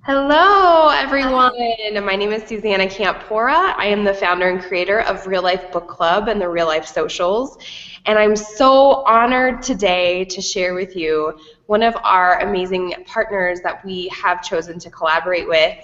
Hello, everyone. Hi. My name is Susannah Campora. I am the founder and creator of Real Life Book Club and the Real Life Socials. And I'm so honored today to share with you one of our amazing partners that we have chosen to collaborate with.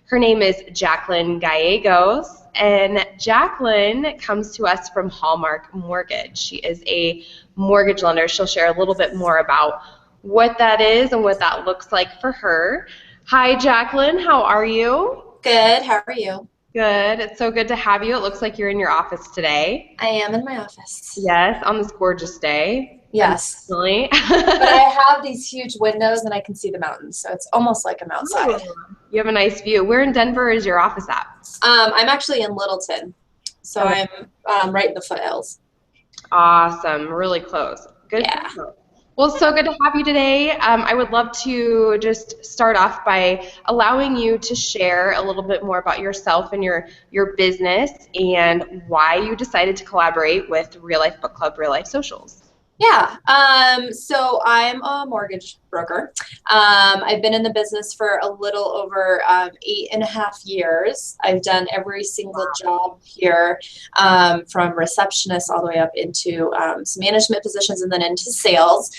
Her name is Jacalyn Gallegos. And Jacalyn comes to us from Hallmark Mortgage. She is a mortgage lender. She'll share a little bit more about what that is and what that looks like for her. Hi, Jacalyn. How are you? Good. How are you? Good. It's so good to have you. It looks like you're in your office today. I am in my office. Yes, on this gorgeous day. Yes. Unfortunately. But I have these huge windows and I can see the mountains, so it's almost like I'm outside. Ooh, you have a nice view. Where in Denver is your office at? I'm actually in Littleton, so Oh, I'm right in the foothills. awesome. Really close. Good to Yeah. know. Well, it's so good to have you today. I would love to just start off by allowing you to share a little bit more about yourself and your business and why you decided to collaborate with Real Life Book Club, Real Life Socials. Yeah. So I'm a mortgage broker. I've been in the business for a little over 8.5 years. I've done every single job here, from receptionist all the way up into some management positions and then into sales.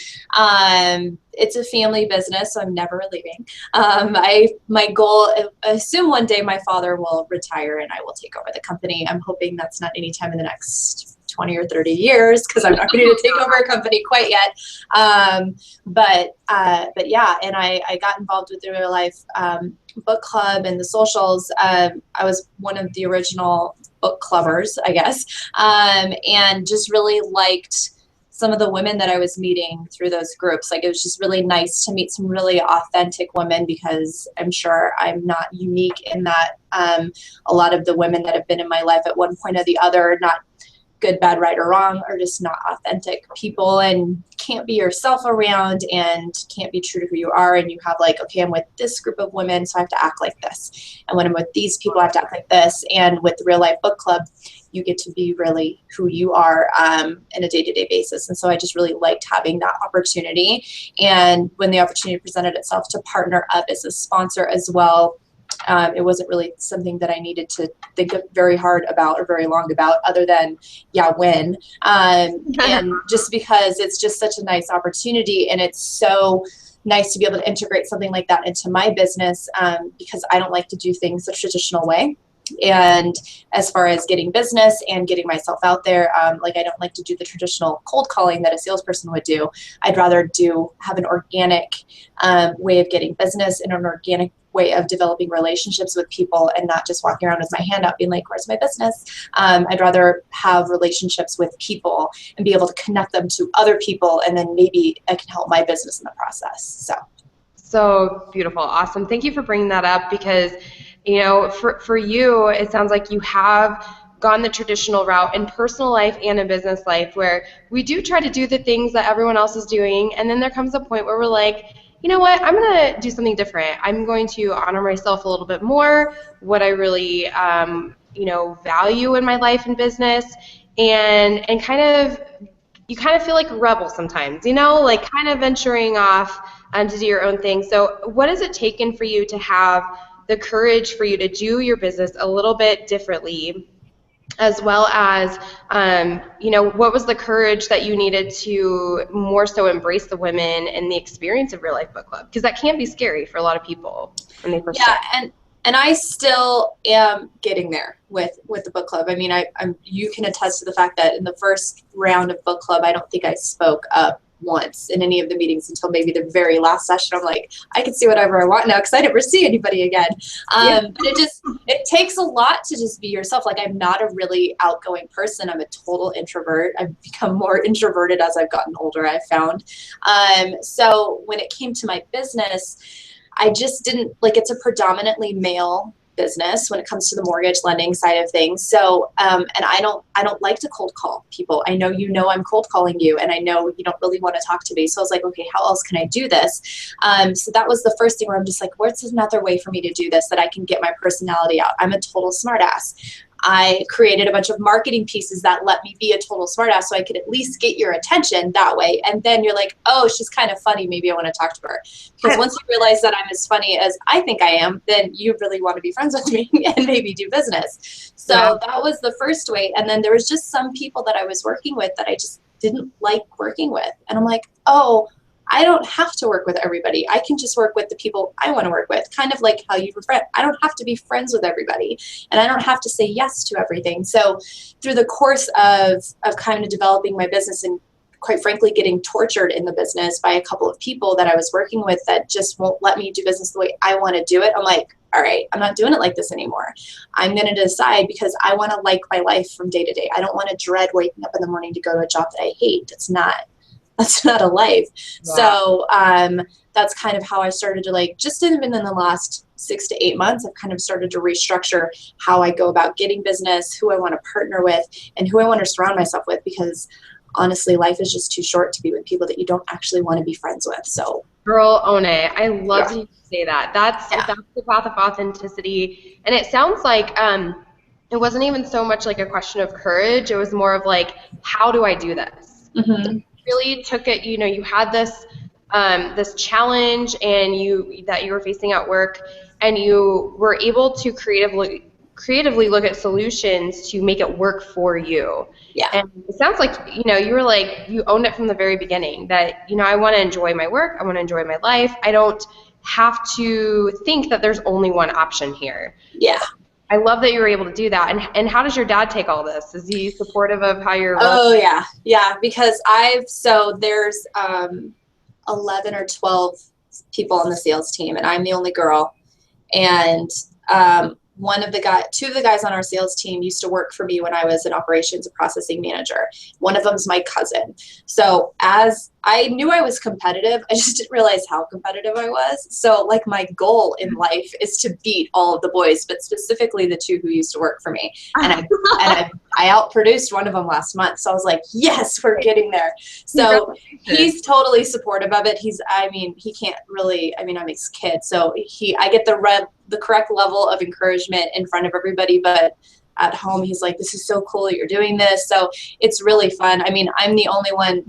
It's a family business, so I'm never leaving. My goal, I assume one day my father will retire and I will take over the company. I'm hoping that's not anytime in the next 20 or 30 years because I'm not ready to take over a company quite yet. But yeah, and I got involved with the Real Life Book Club and the socials. I was one of the original book clubbers, I guess, and just really liked some of the women that I was meeting through those groups. Like, it was just really nice to meet some really authentic women because I'm sure I'm not unique in that a lot of the women that have been in my life at one point or the other, not good, bad, right, or wrong, are just not authentic people and can't be yourself around and can't be true to who you are. And you have like, okay, I'm with this group of women, so I have to act like this. And when I'm with these people, I have to act like this. And with the Real Life Book Club, you get to be really who you are in a day-to-day basis. And so I just really liked having that opportunity. And when the opportunity presented itself to partner up as a sponsor as well, it wasn't really something that I needed to think very hard about or very long about, other than, yeah, when. And just because it's just such a nice opportunity, and it's so nice to be able to integrate something like that into my business, because I don't like to do things the traditional way. And as far as getting business and getting myself out there, like, I don't like to do the traditional cold calling that a salesperson would do. I'd rather have an organic way of getting business and an organic way of developing relationships with people, and not just walking around with my hand out being like, where's my business? I'd rather have relationships with people and be able to connect them to other people, and then maybe I can help my business in the process. So beautiful. Awesome. Thank you for bringing that up because, for you, it sounds like you have gone the traditional route in personal life and in business life where we do try to do the things that everyone else is doing. And then there comes a point where we're like, you know what, I'm going to do something different. I'm going to honor myself a little bit more, what I really, value in my life and business. And you kind of feel like a rebel sometimes, like kind of venturing off to do your own thing. So what has it taken for you to have the courage for you to do your business a little bit differently, as well as, what was the courage that you needed to more so embrace the women and the experience of Real Life Book Club? Because that can be scary for a lot of people when they first Yeah, start. and I still am getting there with the book club. I mean, you can attest to the fact that in the first round of book club, I don't think I spoke up once in any of the meetings until maybe the very last session. I'm like, I can see whatever I want now because I never see anybody again. Yeah. But it takes a lot to just be yourself. Like, I'm not a really outgoing person. I'm a total introvert. I've become more introverted as I've gotten older, I've found. So when it came to my business, I just didn't like, it's a predominantly male business when it comes to the mortgage lending side of things. So, and I don't like to cold call people. I know I'm cold calling you, and I know you don't really want to talk to me. So I was like, okay, how else can I do this? So that was the first thing where I'm just like, what's another way for me to do this that I can get my personality out? I'm a total smartass. I created a bunch of marketing pieces that let me be a total smartass so I could at least get your attention that way. And then you're like, oh, she's kind of funny. Maybe I want to talk to her. Because once you realize that I'm as funny as I think I am, then you really want to be friends with me and maybe do business. So that was the first way. And then there was just some people that I was working with that I just didn't like working with. And I'm like, oh, I don't have to work with everybody. I can just work with the people I want to work with, kind of like how you were friends. I don't have to be friends with everybody, and I don't have to say yes to everything. So through the course of kind of developing my business and quite frankly getting tortured in the business by a couple of people that I was working with that just won't let me do business the way I want to do it, I'm like, all right, I'm not doing it like this anymore. I'm going to decide because I want to like my life from day to day. I don't want to dread waking up in the morning to go to a job that I hate. That's not a life. Wow. So that's kind of how I started to like, just even in the last 6 to 8 months, I've kind of started to restructure how I go about getting business, who I want to partner with, and who I want to surround myself with, because honestly, life is just too short to be with people that you don't actually want to be friends with. So girl, own it. I love you to say that. That's the path of authenticity. And it sounds like it wasn't even so much like a question of courage. It was more of like, how do I do this? Mm-hmm. Really took it, you had this this challenge and that you were facing at work, and you were able to creatively look at solutions to make it work for you. Yeah. And it sounds like, you were like, you owned it from the very beginning that, I want to enjoy my work. I want to enjoy my life. I don't have to think that there's only one option here. Yeah. I love that you were able to do that. And how does your dad take all this? Is he supportive of how you're working? Oh, yeah. Yeah, because there's 11 or 12 people on the sales team, and I'm the only girl. And two of the guys on our sales team used to work for me when I was an operations and processing manager. One of them's my cousin. So as I knew I was competitive, I just didn't realize how competitive I was. So like my goal in life is to beat all of the boys, but specifically the two who used to work for me. And I outproduced one of them last month. So I was like, yes, we're getting there. So he's totally supportive of it. He can't really, I'm his kid. So I get the correct level of encouragement in front of everybody, but at home, he's like, this is so cool that you're doing this. So it's really fun. I'm the only one.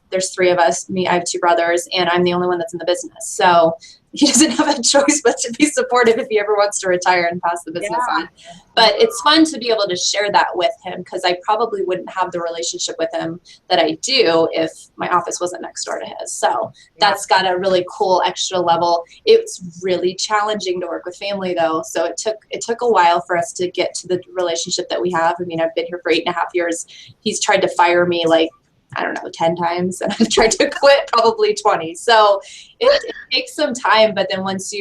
There's 3 of us. I have 2 brothers, and I'm the only one that's in the business. So he doesn't have a choice but to be supportive if he ever wants to retire and pass the business on. But it's fun to be able to share that with him, because I probably wouldn't have the relationship with him that I do if my office wasn't next door to his. So that's got a really cool extra level. It's really challenging to work with family, though. So it took a while for us to get to the relationship that we have. I've been here for 8.5 years. He's tried to fire me 10 times, and I've tried to quit probably 20. So it takes some time, but then once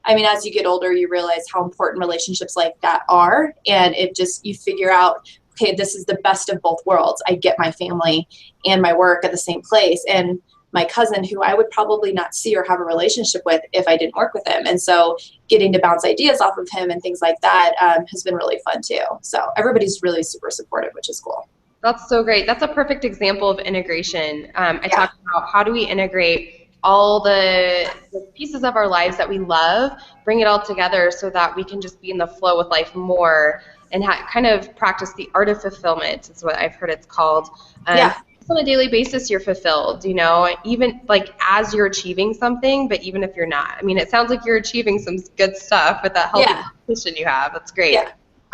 as you get older, you realize how important relationships like that are. And you figure out, okay, this is the best of both worlds. I get my family and my work at the same place. And my cousin, who I would probably not see or have a relationship with if I didn't work with him. And so getting to bounce ideas off of him and things like that has been really fun too. So everybody's really super supportive, which is cool. That's so great. That's a perfect example of integration. I talked about how do we integrate all the pieces of our lives that we love, bring it all together so that we can just be in the flow with life more and kind of practice the art of fulfillment is what I've heard it's called. On a daily basis, you're fulfilled, even like as you're achieving something, but even if you're not. It sounds like you're achieving some good stuff with that healthy position you have. That's great.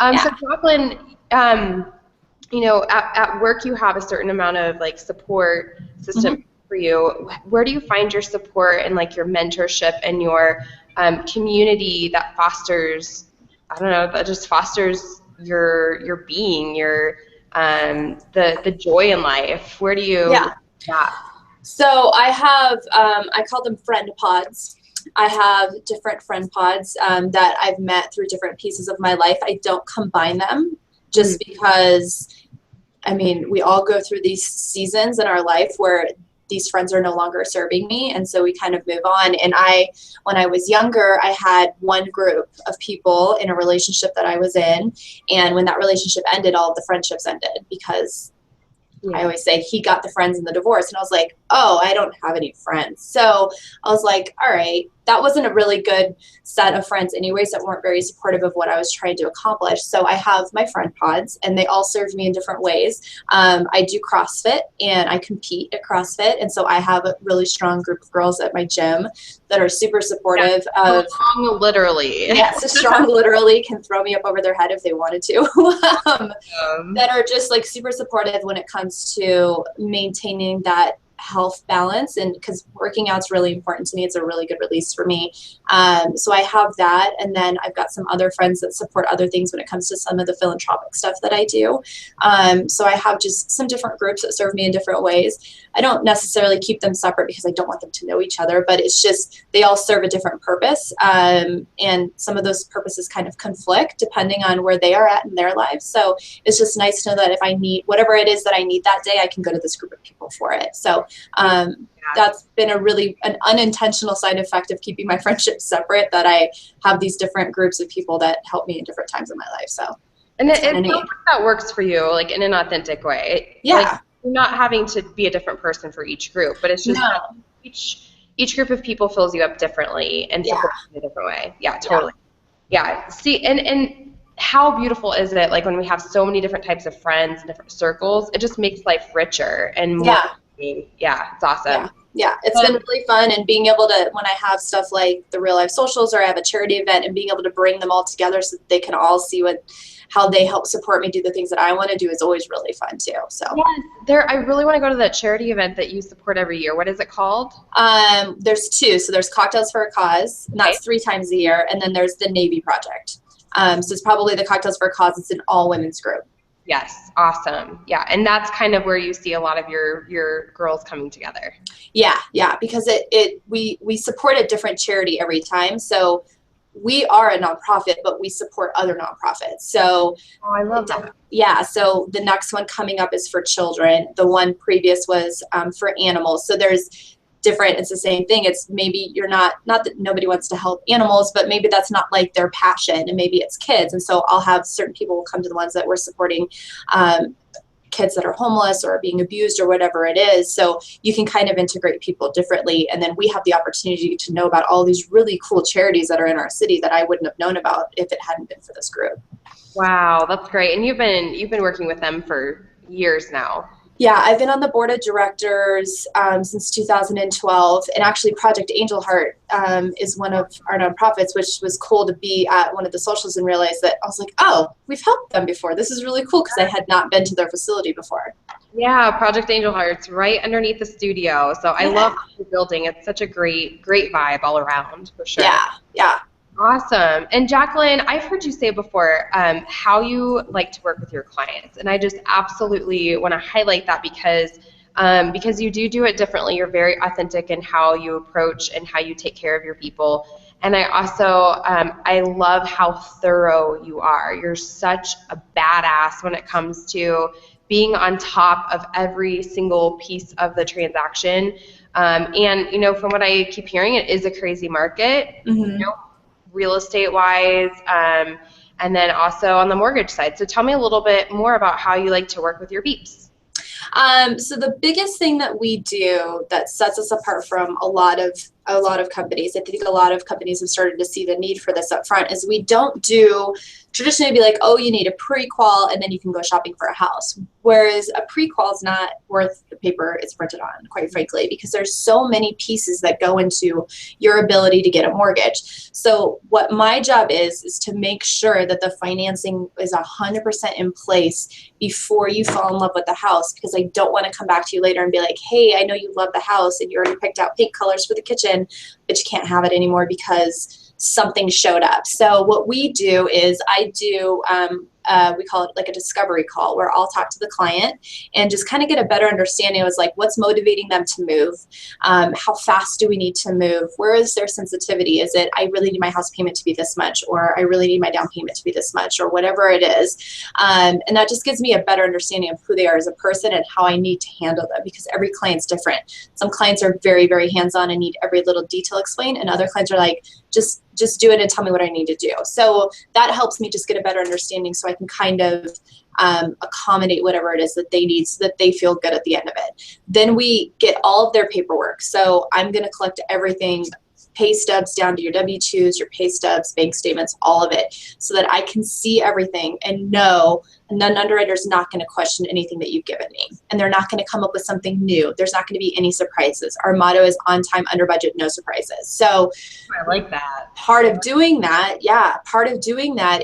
So Jacalyn, at work you have a certain amount of like support system for you. Where do you find your support and like your mentorship and your community that fosters, that just fosters your being, your the joy in life? Where do you So I have I call them friend pods. I have different friend pods that I've met through different pieces of my life. I don't combine them just because we all go through these seasons in our life where these friends are no longer serving me, and so we kind of move on. And when I was younger, I had one group of people in a relationship that I was in, and when that relationship ended, all of the friendships ended because I always say he got the friends in the divorce, and I was like, oh, I don't have any friends. So I was like, all right, that wasn't a really good set of friends anyways that weren't very supportive of what I was trying to accomplish. So I have my friend pods, and they all serve me in different ways. I do CrossFit, and I compete at CrossFit. And so I have a really strong group of girls at my gym that are super supportive of strong, literally. Yes, strong literally can throw me up over their head if they wanted to. That are just like super supportive when it comes to maintaining that health balance, and because working out's really important to me. It's a really good release for me. So I have that, and then I've got some other friends that support other things when it comes to some of the philanthropic stuff that I do. So I have just some different groups that serve me in different ways. I don't necessarily keep them separate because I don't want them to know each other, but it's just they all serve a different purpose, and some of those purposes kind of conflict depending on where they are at in their lives. So it's just nice to know that if I need whatever it is that I need that day, I can go to this group of people for it. So that's been an unintentional side effect of keeping my friendships separate, that I have these different groups of people that help me in different times of my life. So, and it sounds like that works for you, like in an authentic way. Yeah. Like, you're not having to be a different person for each group, but it's just each group of people fills you up differently and supports you in a different way. Yeah, totally. Yeah. See, and how beautiful is it, like, when we have so many different types of friends and different circles, it just makes life richer and more. Yeah, it's awesome. Yeah, it's been really fun, and being able to, when I have stuff like the real life socials or I have a charity event, and being able to bring them all together so that they can all see how they help support me do the things that I want to do is always really fun too. So yes, I really want to go to that charity event that you support every year. What is it called? There's two. So there's Cocktails for a Cause, and that's 3 times a year, and then there's the Navy Project. So it's probably the Cocktails for a Cause. It's an all women's group. Yes, awesome. Yeah, and that's kind of where you see a lot of your girls coming together. Yeah, because we support a different charity every time. So we are a nonprofit, but we support other nonprofits. So I love that. Yeah, so the next one coming up is for children. The one previous was for animals. So there's different, it's the same thing. It's maybe you're not that nobody wants to help animals, but maybe that's not like their passion, and maybe it's kids. And so I'll have certain people will come to the ones that we're supporting, kids that are homeless or being abused or whatever it is. So you can kind of integrate people differently. And then we have the opportunity to know about all these really cool charities that are in our city that I wouldn't have known about if it hadn't been for this group. Wow, that's great. And you've been working with them for years now. Yeah, I've been on the board of directors since 2012, and actually Project Angel Heart is one of our nonprofits, which was cool to be at one of the socials and realize that I was like, oh, we've helped them before. This is really cool because I had not been to their facility before. Yeah, Project Angel Heart's right underneath the studio. So I love the building. It's such a great vibe all around, for sure. Yeah. Awesome. And Jacalyn, I've heard you say before how you like to work with your clients, and I just absolutely want to highlight that because you do it differently. You're very authentic in how you approach and how you take care of your people. And I also I love how thorough you are. You're such a badass when it comes to being on top of every single piece of the transaction. And from what I keep hearing, it is a crazy market. Real estate wise, and then also on the mortgage side. So tell me a little bit more about how you like to work with your peeps. So the biggest thing that we do that sets us apart from a lot of companies, I think a lot of companies have started to see the need for this up front, is we don't do traditionally be like, oh, you need a pre-qual and then you can go shopping for a house. Whereas a pre-qual is not worth the paper it's printed on, quite frankly, because there's so many pieces that go into your ability to get a mortgage. So what my job is to make sure that the financing is 100% in place before you fall in love with the house, because I don't want to come back to you later and be like, hey, I know you love the house and you already picked out pink colors for the kitchen, but you can't have it anymore because something showed up. So what we do is I do, we call it like a discovery call, where I'll talk to the client and just kind of get a better understanding of like what's motivating them to move, how fast do we need to move, where is their sensitivity, is it I really need my house payment to be this much, or I really need my down payment to be this much, or whatever it is, and that just gives me a better understanding of who they are as a person and how I need to handle them, because every client's different. Some clients are very, very hands-on and need every little detail explained, and other clients are like, just do it and tell me what I need to do. So that helps me just get a better understanding so I can kind of accommodate whatever it is that they need so that they feel good at the end of it. Then we get all of their paperwork. So I'm going to collect everything, pay stubs down to your W-2s, your pay stubs, bank statements, all of it, so that I can see everything and know an underwriter is not going to question anything that you've given me. And they're not going to come up with something new. There's not going to be any surprises. Our motto is on time, under budget, no surprises. So I like that. part of doing that,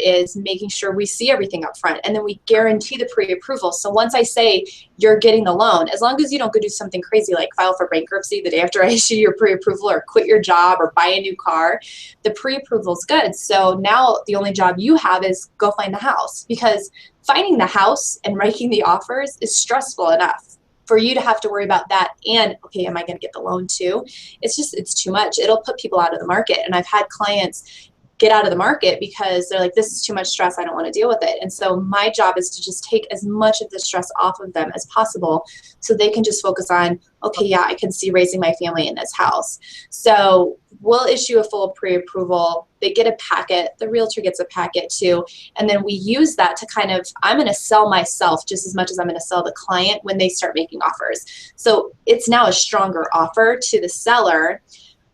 is making sure we see everything up front, and then we guarantee the pre-approval. So once I say you're getting the loan, as long as you don't go do something crazy like file for bankruptcy the day after I issue your pre-approval, or quit your job, or buy a new car, the pre-approval is good. So now the only job you have is go find the house, because finding the house and making the offers is stressful enough for you to have to worry about that. And okay, am I going to get the loan too? It's too much. It'll put people out of the market. And I've had clients get out of the market because they're like, this is too much stress. I don't want to deal with it. And so my job is to just take as much of the stress off of them as possible, so they can just focus on, okay, yeah, I can see raising my family in this house. So we'll issue a full pre-approval. They get a packet. The realtor gets a packet too. And then we use that to kind of, I'm going to sell myself just as much as I'm going to sell the client when they start making offers. So it's now a stronger offer to the seller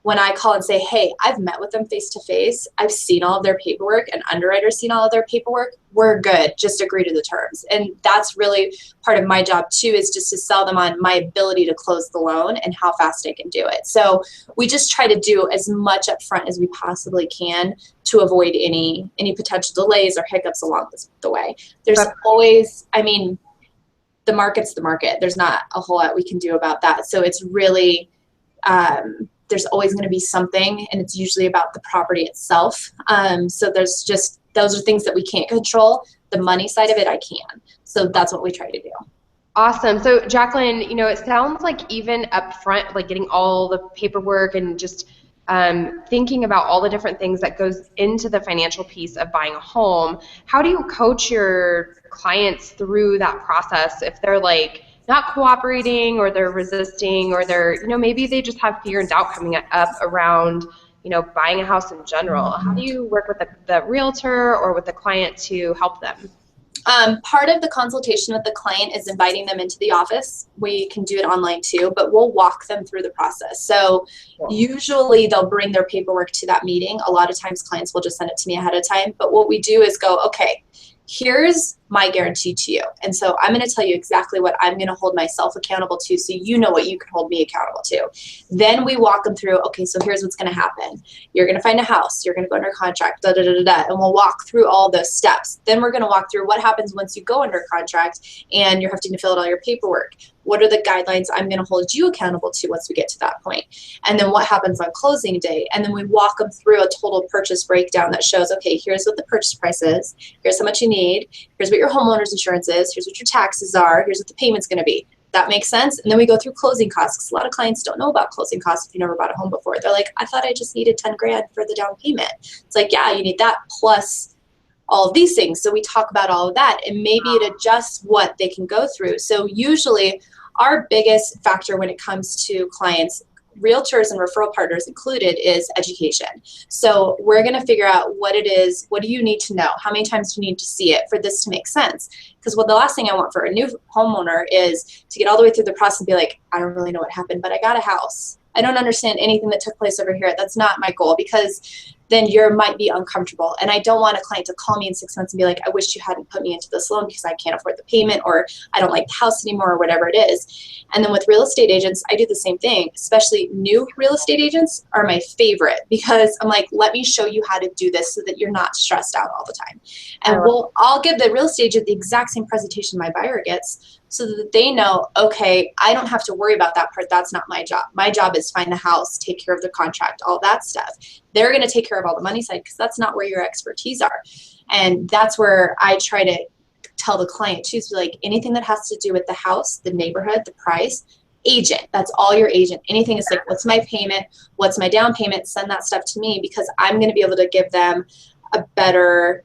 when I call and say, hey, I've met with them face to face. I've seen all of their paperwork, and underwriter's seen all of their paperwork. We're good. Just agree to the terms. And that's really part of my job too, is just to sell them on my ability to close the loan and how fast I can do it. So we just try to do as much up front as we possibly can to avoid any potential delays or hiccups along the way. There's always, the market's the market. There's not a whole lot we can do about that. So it's really, there's always going to be something, and it's usually about the property itself. So those are things that we can't control. The money side of it, I can. So that's what we try to do. Awesome. So Jacalyn, it sounds like even up front, like getting all the paperwork and just thinking about all the different things that goes into the financial piece of buying a home, how do you coach your clients through that process if they're like not cooperating, or they're resisting, or they're, maybe they just have fear and doubt coming up around, buying a house in general? How do you work with the realtor or with the client to help them? Part of the consultation with the client is inviting them into the office. We can do it online too, but we'll walk them through the process. So usually they'll bring their paperwork to that meeting. A lot of times clients will just send it to me ahead of time. But what we do is go, okay, here's my guarantee to you. And so I'm going to tell you exactly what I'm going to hold myself accountable to, so you know what you can hold me accountable to. Then we walk them through, okay, so here's what's going to happen. You're going to find a house. You're going to go under contract, da, da, da, da, da, and we'll walk through all those steps. Then we're going to walk through what happens once you go under contract and you're having to fill out all your paperwork. What are the guidelines I'm going to hold you accountable to once we get to that point? And then what happens on closing day? And then we walk them through a total purchase breakdown that shows, okay, here's what the purchase price is. Here's how much you need. Here's what your homeowner's insurance is. Here's what your taxes are. Here's what the payment's going to be. That makes sense. And then we go through closing costs, because a lot of clients don't know about closing costs if you never bought a home before. They're like, I thought I just needed 10 grand for the down payment. It's like, yeah, you need that plus all of these things. So we talk about all of that, and maybe it adjusts what they can go through. So usually our biggest factor when it comes to clients, realtors and referral partners included, is education. So we're going to figure out what it is. What do you need to know? How many times do you need to see it for this to make sense? Because the last thing I want for a new homeowner is to get all the way through the process and be like, I don't really know what happened, but I got a house. I don't understand anything that took place over here. That's not my goal, because then you might be uncomfortable. And I don't want a client to call me in 6 months and be like, I wish you hadn't put me into this loan because I can't afford the payment, or I don't like the house anymore, or whatever it is. And then with real estate agents, I do the same thing. Especially new real estate agents are my favorite, because I'm like, let me show you how to do this so that you're not stressed out all the time. And I'll give the real estate agent the exact same presentation my buyer gets, so that they know, okay, I don't have to worry about that part. That's not my job. My job is find the house, take care of the contract, all that stuff. They're going to take care of all the money side, because that's not where your expertise are. And that's where I try to tell the client too, so like anything that has to do with the house, the neighborhood, the price, agent, that's all your agent. Anything is like, what's my payment? What's my down payment? Send that stuff to me, because I'm going to be able to give them a better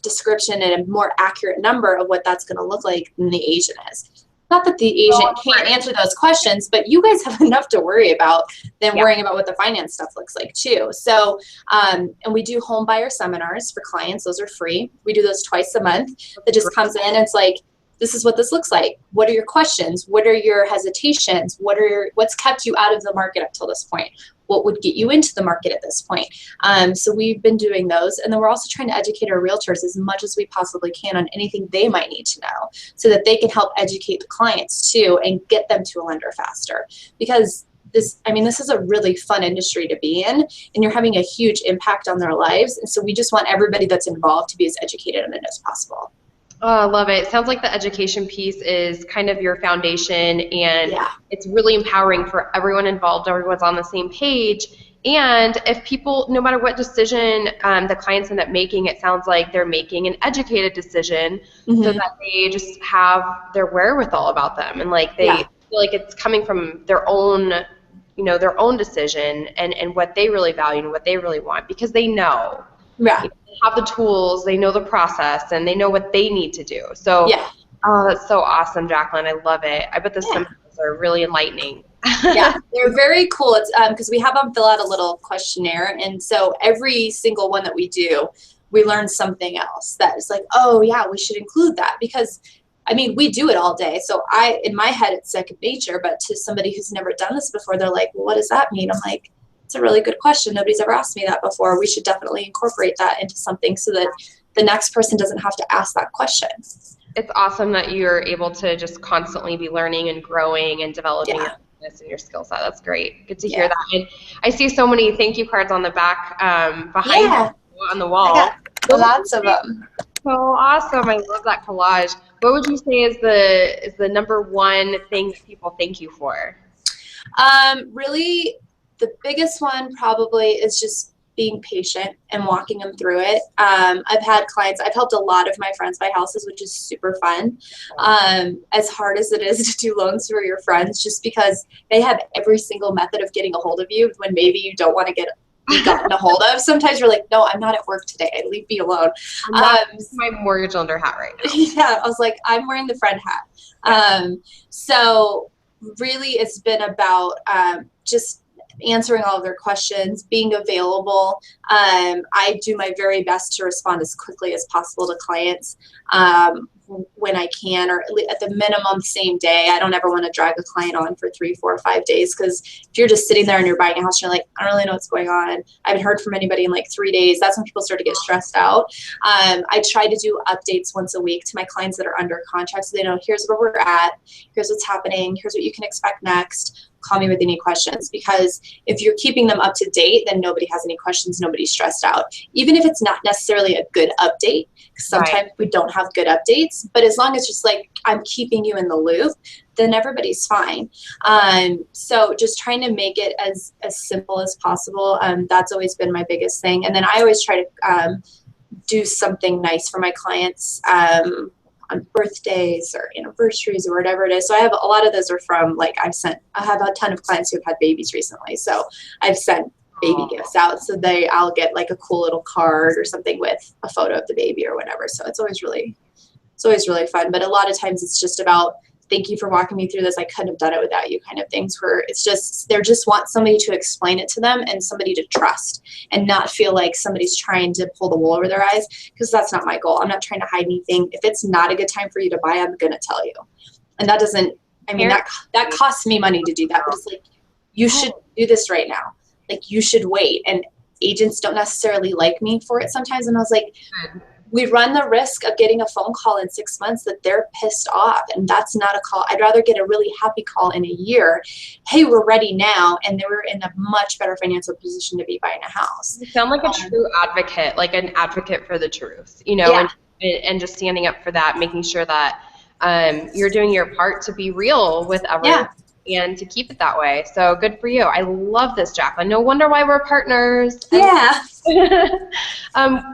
description and a more accurate number of what that's going to look like than the agent is. not that the agent can't answer those questions, but you guys have enough to worry about than worrying about what the finance stuff looks like too. So, and we do home buyer seminars for clients. Those are free. We do those twice a month. That just comes in and it's like, this is what this looks like. What are your questions? What are your hesitations? What's kept you out of the market up till this point? What would get you into the market at this point? So we've been doing those. And then we're also trying to educate our realtors as much as we possibly can on anything they might need to know so that they can help educate the clients too and get them to a lender faster. Because this is a really fun industry to be in, and you're having a huge impact on their lives. And so we just want everybody that's involved to be as educated on it as possible. Oh, I love it. It sounds like the education piece is kind of your foundation, and it's really empowering for everyone involved. Everyone's on the same page. And if people, no matter what decision the clients end up making, it sounds like they're making an educated decision so that they just have their wherewithal about them. And like they feel like it's coming from their own, their own decision and what they really value and what they really want, because they know. Yeah. They have the tools, they know the process, and they know what they need to do. So, that's so awesome, Jacalyn. I love it. I bet the seminars are really enlightening. Yeah, they're very cool. It's because we have them fill out a little questionnaire, and so every single one that we do, we learn something else that is like, oh yeah, we should include that, because we do it all day. So in my head, it's second nature, but to somebody who's never done this before, they're like, well, what does that mean? I'm like, it's a really good question. Nobody's ever asked me that before. We should definitely incorporate that into something so that the next person doesn't have to ask that question. It's awesome that you're able to just constantly be learning and growing and developing your business and your skill set. That's great. Good to hear that. And I see so many thank you cards on the back behind you on the wall. I got lots of them. So awesome. I love that collage. What would you say is the number one thing that people thank you for? Really, the biggest one probably is just being patient and walking them through it. I've had clients, I've helped a lot of my friends buy houses, which is super fun. As hard as it is to do loans for your friends, just because they have every single method of getting a hold of you when maybe you don't want to be gotten a hold of. Sometimes you're like, no, I'm not at work today. Leave me alone. I'm my mortgage lender hat right now. Yeah, I was like, I'm wearing the friend hat. So really it's been about just answering all of their questions, being available. I do my very best to respond as quickly as possible to clients when I can, or at the minimum same day. I don't ever want to drag a client on for 3, 4, 5 days, because if you're just sitting there and you're buying a house and you're like, I don't really know what's going on, I haven't heard from anybody in like 3 days, that's when people start to get stressed out. I try to do updates once a week to my clients that are under contract, so they know here's where we're at, here's what's happening, here's what you can expect next. Call me with any questions, because if you're keeping them up to date, then nobody has any questions, nobody's stressed out. Even if it's not necessarily a good update, because sometimes we don't have good updates, but as long as just like I'm keeping you in the loop, then everybody's fine. So just trying to make it as simple as possible. That's always been my biggest thing. And then I always try to do something nice for my clients. On birthdays or anniversaries or whatever it is. So I have a lot of those are from like I have a ton of clients who've had babies recently. So I've sent baby gifts out. So I'll get like a cool little card or something with a photo of the baby or whatever. So it's always really fun. But a lot of times it's just about, thank you for walking me through this. I couldn't have done it without you kind of things, where it's just, they just want somebody to explain it to them and somebody to trust and not feel like somebody's trying to pull the wool over their eyes, because that's not my goal. I'm not trying to hide anything. If it's not a good time for you to buy, I'm going to tell you. And that doesn't, that costs me money to do that, but it's like, you should do this right now. Like, you should wait. And agents don't necessarily like me for it sometimes. And I was like, we run the risk of getting a phone call in 6 months that they're pissed off, and that's not a call. I'd rather get a really happy call in a year. Hey, we're ready now, and they were in a much better financial position to be buying a house. You sound like a true advocate, like an advocate for the truth, and just standing up for that, making sure that you're doing your part to be real with everyone. And to keep it that way. So good for you. I love this, Jacalyn. No wonder why we're partners. Yeah.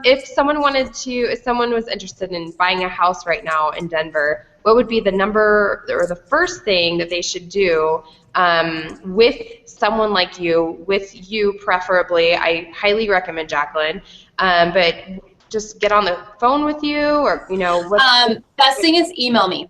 If someone was interested in buying a house right now in Denver, what would be the number or the first thing that they should do with someone like you, with you preferably? I highly recommend Jacalyn, but just get on the phone with you, or, best thing is email me.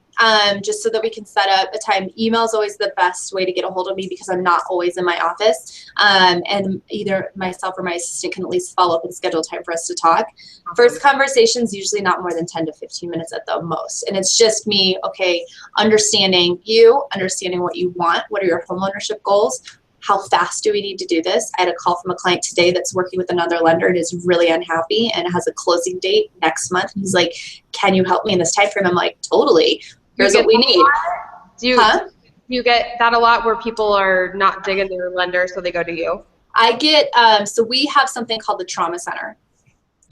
just so that we can set up a time. Email is always the best way to get a hold of me because I'm not always in my office. And either myself or my assistant can at least follow up and schedule time for us to talk. Awesome. First conversation is usually not more than 10 to 15 minutes at the most. And it's just me, okay, understanding you, understanding what you want, what are your homeownership goals, how fast do we need to do this? I had a call from a client today that's working with another lender and is really unhappy and has a closing date next month. And he's like, can you help me in this time frame? I'm like, totally. Here's what we need. Do you get that a lot where people are not digging their lender, so they go to you? I get, so we have something called the Trauma Center,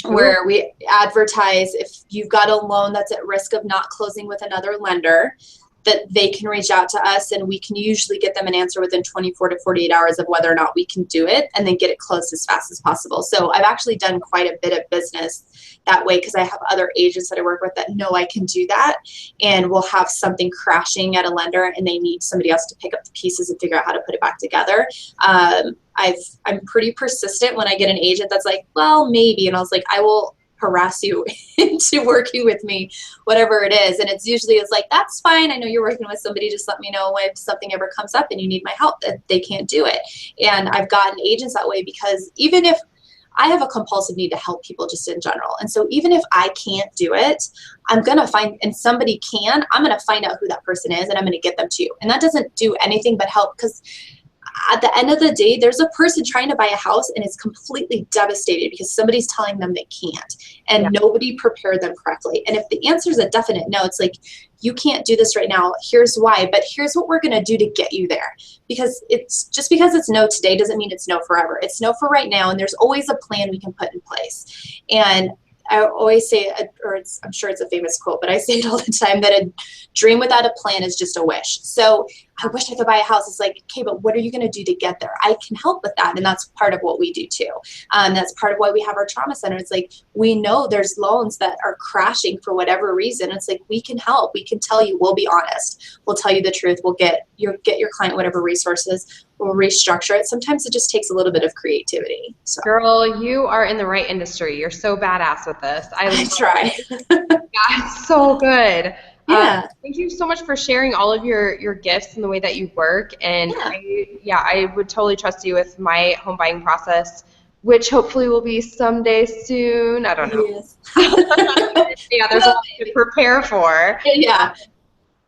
where we advertise if you've got a loan that's at risk of not closing with another lender, that they can reach out to us and we can usually get them an answer within 24 to 48 hours of whether or not we can do it and then get it closed as fast as possible. So I've actually done quite a bit of business that way because I have other agents that I work with that know I can do that, and we'll have something crashing at a lender and they need somebody else to pick up the pieces and figure out how to put it back together. I'm pretty persistent when I get an agent that's like, well, maybe, and I was like, I will harass you into working with me, whatever it is. And it's usually like, that's fine. I know you're working with somebody. Just let me know if something ever comes up and you need my help, that they can't do it. And I've gotten agents that way because even if I have a compulsive need to help people just in general. And so even if I can't do it, I'm going to find, and somebody can, I'm going to find out who that person is and I'm going to get them to you. And that doesn't do anything but help, because at the end of the day, there's a person trying to buy a house and is completely devastated because somebody's telling them they can't, and nobody prepared them correctly. And if the answer is a definite no, it's like, you can't do this right now. Here's why, but here's what we're going to do to get you there. Because it's just because it's no today doesn't mean it's no forever. It's no for right now. And there's always a plan we can put in place. And I always say, I'm sure it's a famous quote, but I say it all the time, that a dream without a plan is just a wish. So I wish I could buy a house. It's like, okay, but what are you going to do to get there? I can help with that. And that's part of what we do too. That's part of why we have our trauma center. It's like, we know there's loans that are crashing for whatever reason. It's like, we can help. We can tell you, we'll be honest. We'll tell you the truth. We'll get your client whatever resources. We'll restructure it. Sometimes it just takes a little bit of creativity. So. Girl, you are in the right industry. You're so badass with this. I try. Yeah, it's so good. Yeah. Thank you so much for sharing all of your gifts and the way that you work. And I would totally trust you with my home buying process, which hopefully will be someday soon. I don't know. Yes. Yeah, there's a lot to prepare for. Yeah.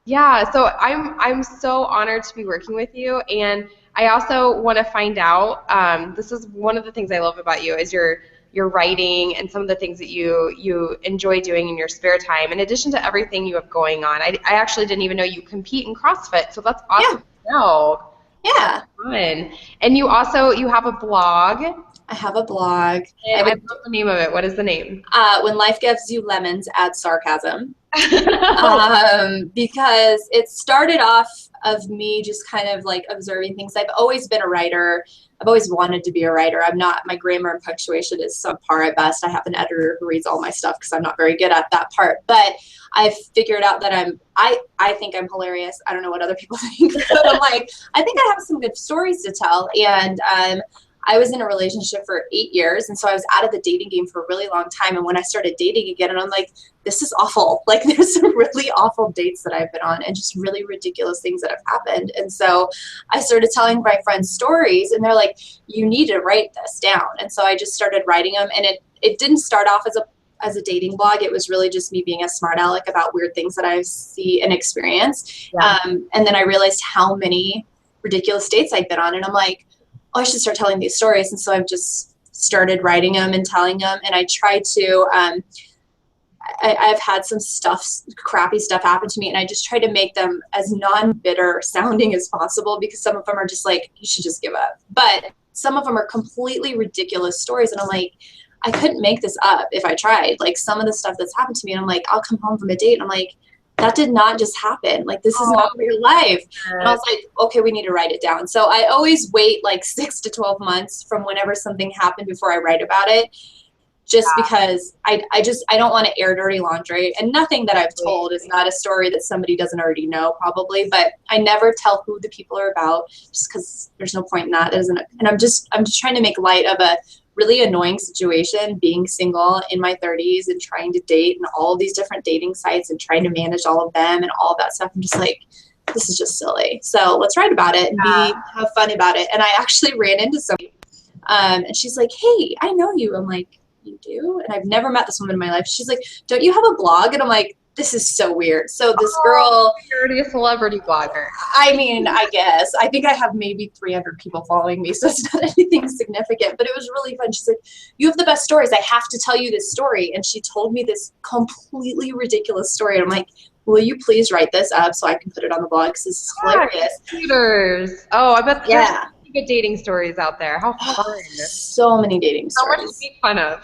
Yeah, so I'm so honored to be working with you, and I also want to find out. This is one of the things I love about you is your writing and some of the things that you enjoy doing in your spare time. In addition to everything you have going on, I actually didn't even know you compete in CrossFit, so that's awesome to know. Yeah. Fun. And you have a blog. I have a blog. And I love the name of it. What is the name? When Life Gives You Lemons, Add Sarcasm. Because it started off of me just kind of like observing things. I've always been a writer. I've always wanted to be a writer. My grammar and punctuation is subpar at best. I have an editor who reads all my stuff because I'm not very good at that part. But I've figured out that I think I'm hilarious. I don't know what other people think, but I'm like, I think I have some good stories to tell. And I was in a relationship for 8 years, and so I was out of the dating game for a really long time. And when I started dating again, and I'm like, this is awful. Like, there's some really awful dates that I've been on and just really ridiculous things that have happened. And so I started telling my friends stories, and they're like, you need to write this down. And so I just started writing them, and it didn't start off as a dating blog. It was really just me being a smart aleck about weird things that I see and experience. Yeah. And then I realized how many ridiculous dates I'd been on, and I'm like, oh, I should start telling these stories. And so I've just started writing them and telling them. And I try to, I've had some crappy stuff happen to me, and I just try to make them as non-bitter sounding as possible, because some of them are just like, you should just give up. But some of them are completely ridiculous stories. And I'm like, I couldn't make this up if I tried. Like, some of the stuff that's happened to me, and I'm like, I'll come home from a date, and I'm like, that did not just happen. Like, this is not real life. And I was like, okay, we need to write it down. So I always wait like 6 to 12 months from whenever something happened before I write about it, just because I don't want to air dirty laundry. And nothing that I've told is not a story that somebody doesn't already know, probably. But I never tell who the people are about, just because there's no point in that. And I'm just trying to make light of a really annoying situation being single in my 30s and trying to date and all of these different dating sites and trying to manage all of them and all of that stuff. I'm just like, this is just silly. So let's write about it and have fun about it. And I actually ran into somebody and she's like, hey, I know you. I'm like, you do? And I've never met this woman in my life. She's like, don't you have a blog? And I'm like, this is so weird. So this girl, you're already a celebrity blogger. I mean, I guess. I think I have maybe 300 people following me, so it's not anything significant, but it was really fun. She's like, you have the best stories. I have to tell you this story. And she told me this completely ridiculous story. And I'm like, will you please write this up so I can put it on the blog? Because this is hilarious. Shooters. Oh, I bet there's good dating stories out there. How fun. So many dating stories. How much to make fun of.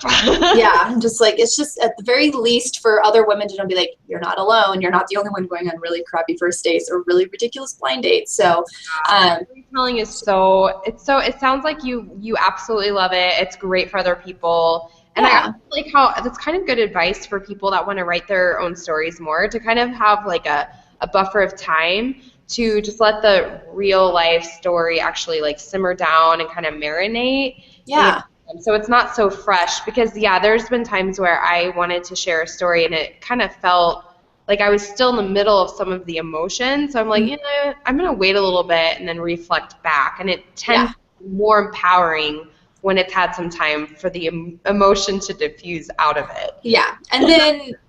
Yeah, I'm just like, it's just at the very least for other women to don't be like, you're not alone. You're not the only one going on really crappy first dates or really ridiculous blind dates. So storytelling is it sounds like you absolutely love it. It's great for other people. And I like how that's kind of good advice for people that want to write their own stories more, to kind of have like a buffer of time to just let the real life story actually like simmer down and kind of marinate. Yeah. And so it's not so fresh, because there's been times where I wanted to share a story and it kind of felt like I was still in the middle of some of the emotions. So I'm like, I'm going to wait a little bit and then reflect back. And it tends to be more empowering when it's had some time for the emotion to diffuse out of it. Yeah.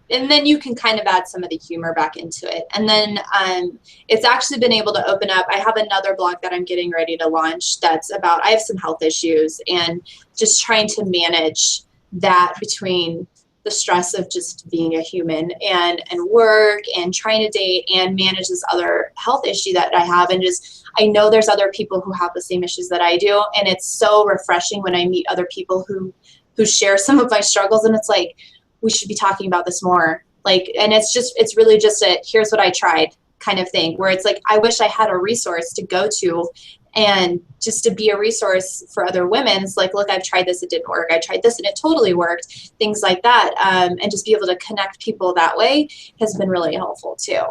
And then you can kind of add some of the humor back into it. And then it's actually been able to open up. I have another blog that I'm getting ready to launch that's about, I have some health issues and just trying to manage that between the stress of just being a human and work and trying to date and manage this other health issue that I have. And just, I know there's other people who have the same issues that I do. And it's so refreshing when I meet other people who share some of my struggles. And it's like, we should be talking about this more. Like, and it's really just a, here's what I tried kind of thing, where it's like, I wish I had a resource to go to and just to be a resource for other women. It's like, look, I've tried this, it didn't work. I tried this and it totally worked. Things like that. And just be able to connect people that way has been really helpful too.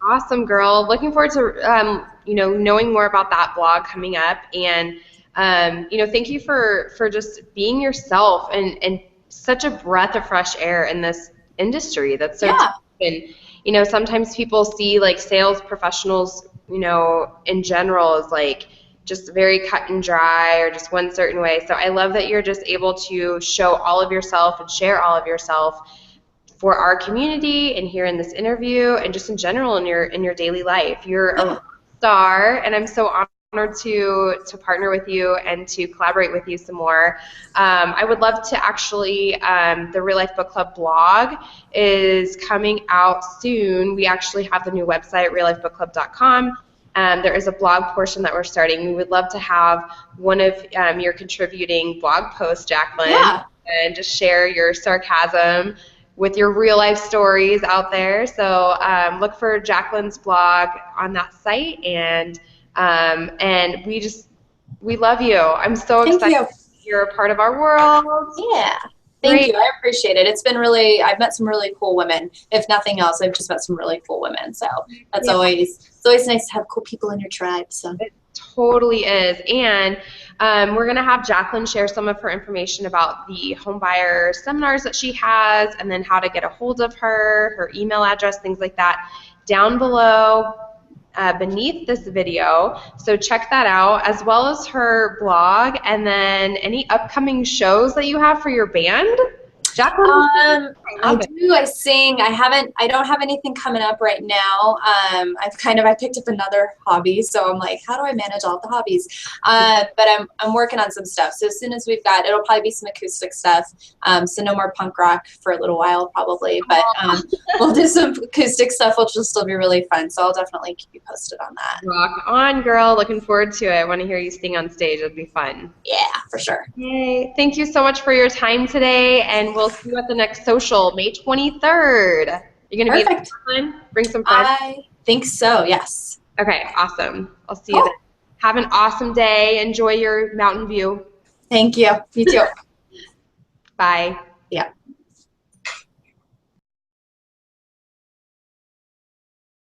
Awesome, girl. Looking forward to, knowing more about that blog coming up. And, thank you for just being yourself and such a breath of fresh air in this industry that's so tough. And sometimes people see like sales professionals in general as like just very cut and dry or just one certain way. So I love that you're just able to show all of yourself and share all of yourself for our community and here in this interview and just in general in your daily life. You're a star, and I'm so honored to partner with you and to collaborate with you some more. I would love to actually, the Real Life Book Club blog is coming out soon. We actually have the new website, reallifebookclub.com. There is a blog portion that we're starting. We would love to have one of your contributing blog posts, Jacalyn, and just share your sarcasm with your real life stories out there. So look for Jacalyn's blog on that site, and we love you. I'm so excited you're a part of our world. Yeah. Thank you. I appreciate it. It's been really, I've met some really cool women. If nothing else, I've just met some really cool women. So that's it's always nice to have cool people in your tribe. So it totally is. And we're going to have Jacalyn share some of her information about the homebuyer seminars that she has, and then how to get a hold of her email address, things like that, down below beneath this video. So check that out, as well as her blog, and then any upcoming shows that you have for your band. Jacalyn? I sing. I don't have anything coming up right now. I picked up another hobby, so I'm like, how do I manage all the hobbies? But I'm working on some stuff. So as soon as it'll probably be some acoustic stuff. So no more punk rock for a little while probably, but we'll do some acoustic stuff, which will still be really fun. So I'll definitely keep you posted on that. Rock on, girl. Looking forward to it. I want to hear you sing on stage. It'll be fun. Yeah, for sure. Yay. Thank you so much for your time today, and we'll see you at the next social, May 23rd. You're going to be there? Bring some friends? I think so, yes. Okay, awesome. I'll see you then. Have an awesome day. Enjoy your mountain view. Thank you. You too. Bye. Yeah.